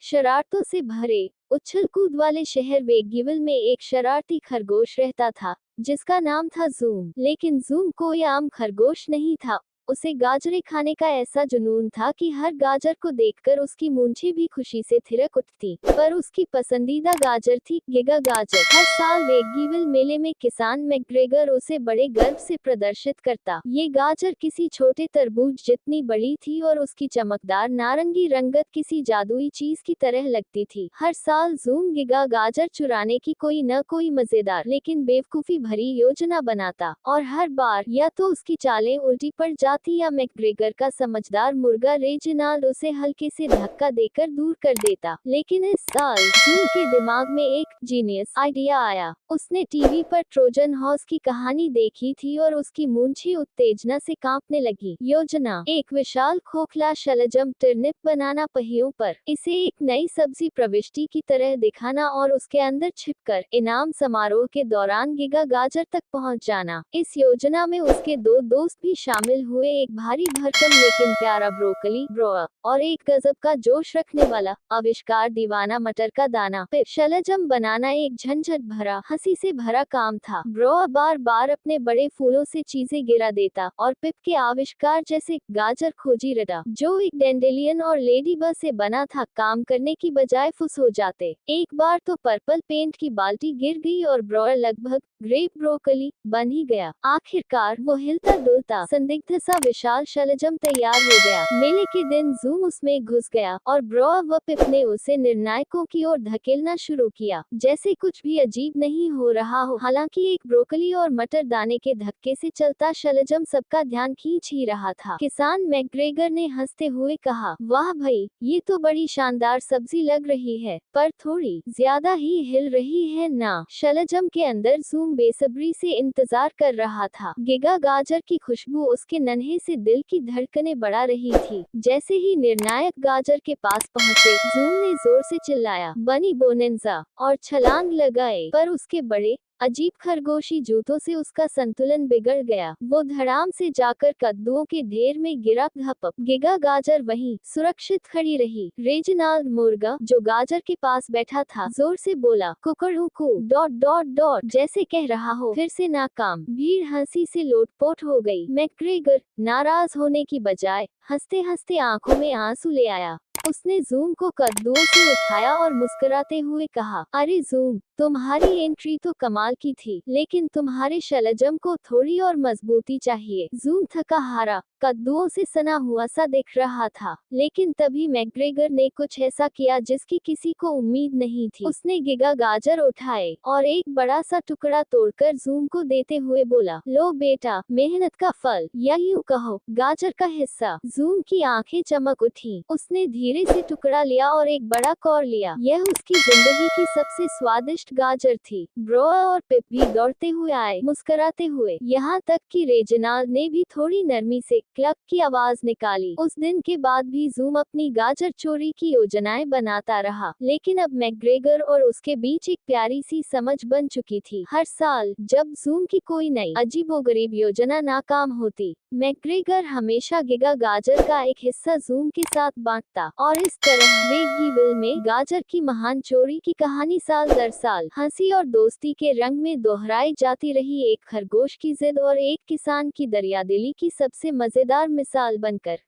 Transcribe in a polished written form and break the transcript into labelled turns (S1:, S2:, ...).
S1: शरारतों से भरे, उछल कूद वाले शहर वेगगिवल में एक शरारती खरगोश रहता था, जिसका नाम था जूम। लेकिन जूम कोई आम खरगोश नहीं था। उसे गाजरें खाने का ऐसा जुनून था कि हर गाजर को देखकर उसकी मूंछें भी खुशी से थिरक उठती। पर उसकी पसंदीदा गाजर थी गिगा गाजर। हर साल वेगगिवल मेले में किसान मैकग्रेगर उसे बड़े गर्व से प्रदर्शित करता। ये गाजर किसी छोटे तरबूज जितनी बड़ी थी और उसकी चमकदार नारंगी रंगत किसी जादुई चीज की तरह लगती थी। हर साल जूम गिगा गाजर चुराने की कोई न कोई मजेदार लेकिन बेवकूफी भरी योजना बनाता, और हर बार या तो उसकी चालें उल्टी पड़ जाती या मैकग्रेगर का समझदार मुर्गा रेजिनाल्ड उसे हल्के से धक्का देकर दूर कर देता। लेकिन इस साल जूम के दिमाग में एक जीनियस आइडिया आया। उसने टीवी पर ट्रोजन हॉर्स की कहानी देखी थी और उसकी मूंछें उत्तेजना से कांपने लगी। योजना: एक विशाल खोखला शलजम टर्निप बनाना पहियों पर, इसे एक नई सब्जी प्रविष्टि की तरह दिखाना और उसके अंदर छिपकर इनाम समारोह के दौरान गिगा गाजर तक पहुंच जाना। इस योजना में उसके दो दोस्त भी शामिल हुए, एक भारी भरकम लेकिन प्यारा ब्रोकली ब्रोआ और एक गजब का जोश रखने वाला आविष्कार दीवाना मटर का दाना पिप। शलजम बनाना एक झंझट भरा, हंसी से भरा काम था। ब्रोआ बार बार अपने बड़े फूलों से चीजें गिरा देता और पिप के आविष्कार जैसे गाजर खोजी रटा, जो एक डेंडेलियन और लेडीबग से बना था, काम करने की बजाय फुस हो जाते। एक बार तो पर्पल पेंट की बाल्टी गिर गई और ब्रोआ लगभग ग्रेप ब्रोकली बन ही गया। आखिरकार वो हिलता डुलता संदिग्ध सा विशाल शलजम तैयार हो गया। मेले के दिन जूम उसमें घुस गया और ब्रोआ व पिप ने उसे निर्णायकों की ओर धकेलना शुरू किया, जैसे कुछ भी अजीब नहीं हो रहा हो। हालांकि एक ब्रोकली और मटर दाने के धक्के से चलता शलजम सबका ध्यान खींच ही रहा था। किसान मैकग्रेगर ने हंसते हुए कहा, वाह भाई, ये तो बड़ी शानदार सब्जी लग रही है, पर थोड़ी ज्यादा ही हिल रही है ना। शलजम के अंदर जूम बेसब्री से इंतजार कर रहा था। गिगा गाजर की खुशबू उसके नन्हे से दिल की धड़कनें बढ़ा रही थी। जैसे ही निर्णायक गाजर के पास पहुंचे, जूम ने जोर से चिल्लाया, बनी बोनेंजा, और छलांग लगाए, पर उसके बड़े अजीब खरगोशी जूतों से उसका संतुलन बिगड़ गया। वो धड़ाम से जाकर कद्दुओं के ढेर में गिरा। धपक। गिगा गाजर वहीं सुरक्षित खड़ी रही। रेजिनाल्ड मुर्गा, जो गाजर के पास बैठा था, जोर से बोला, कुकड़ू डॉट डॉट डॉट, जैसे कह रहा हो फिर से नाकाम। भीड़ हंसी से लोटपोट हो गई। मैकग्रेगर नाराज होने की बजाय हंसते हंसते आंखों में आंसू ले आया। उसने जूम को कद्दुओं से उठाया और मुस्कुराते हुए कहा, अरे जूम, तुम्हारी एंट्री तो कमाल की थी, लेकिन तुम्हारे शलजम को थोड़ी और मजबूती चाहिए। जूम थका हारा कद्दुओं से सना हुआ सा दिख रहा था, लेकिन तभी मैकग्रेगर ने कुछ ऐसा किया जिसकी किसी को उम्मीद नहीं थी। उसने गिगा गाजर उठाए और एक बड़ा सा टुकड़ा तोड़कर जूम को देते हुए बोला, लो बेटा, मेहनत का फल, या यूं कहो गाजर का हिस्सा। जूम की आंखें चमक उठी। उसने धीरे से टुकड़ा लिया और एक बड़ा कौर लिया। यह उसकी जिंदगी की सबसे स्वादिष्ट गाजर थी। ब्रोआ और पिप भी दौड़ते हुए आए, मुस्कुराते हुए, यहाँ तक कि रेजिनाल्ड ने भी थोड़ी नरमी से क्लक की आवाज निकाली। उस दिन के बाद भी जूम अपनी गाजर चोरी की योजनाएं बनाता रहा, लेकिन अब मैकग्रेगर और उसके बीच एक प्यारी सी समझ बन चुकी थी। हर साल जब जूम की कोई नई अजीबोगरीब योजना नाकाम होती, मैकग्रेगर हमेशा गिगा गाजर का एक हिस्सा जूम के साथ बांटता, और इस तरह वेगगिवल में गाजर की महान चोरी की कहानी साल दर साल हंसी और दोस्ती के रंग में दोहराई जाती रही। एक खरगोश की जिद और एक किसान की दरियादिली की सबसे मजेदार मिसाल बनकर।